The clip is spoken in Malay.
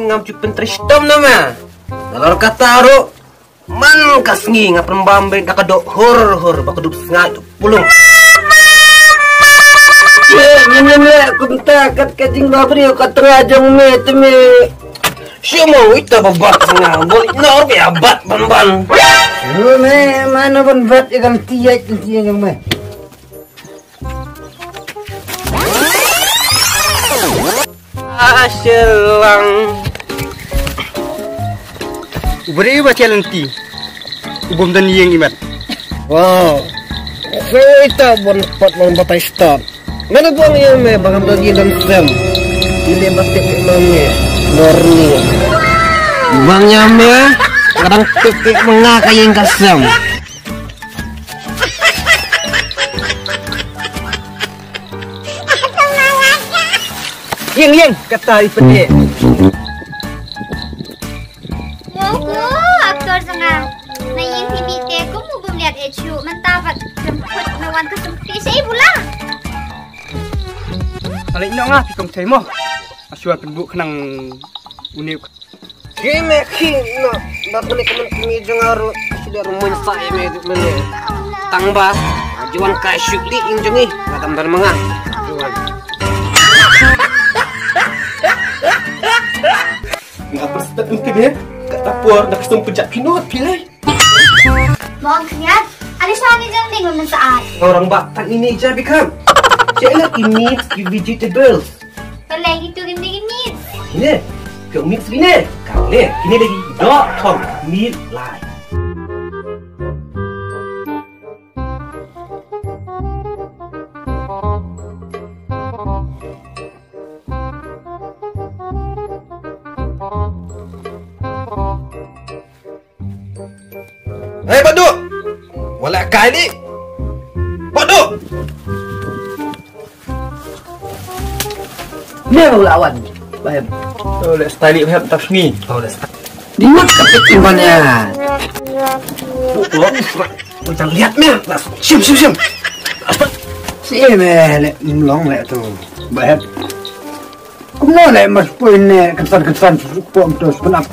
ngam cu pentristom nama. Kalau kata ro man kasngi ngap rembambe kakadok hor bakaduk sengat pulung. Ini aku minta kat kajing babri kat tengajang me teme. Siapa itu babat ngabol nor ya bat ban. Me mana ban bat ikan tiak yang me. Selang Uberi baca lenti ubom dan yang imat. wow so ita bon pot bon batai stop mana buang yang me bagam lagi dan sem ini batik mangnya dorni bangnya me kadang pipik mengakai yang kasam yang kata ipede. Moku aktor sangat. Nah yang PBT aku mau melihat HU mentapat jemput mewan kesempti saya pula. Kalau ini ngah pikong cemo. Asua penduk kenang unik. Game king nak beli kami jengaru sudah rumun saya me beli. Tangba juan kai syukli injongi matam dan mangah. Ngapa setak mungkin ya? Kata puar nak kesem pejak pinot pilih. Mau lihat? Ada suami jending belum saat. Orang Batak ini aja bikam. Saya ini vegetables. Kalau itu gini. Ini, kau mix ini. Kali ini lagi .com meat line. Hei Badu, walak kali, Badu. Ni lawan, bahem. Oh, let's style bahem tak ni. Oh, dah start. Di mana kapit imbannya? Macam lihat ni, sium. Si me long le tu. Baik. Kamu le mas puin ne kesan-kesan pom terus penap.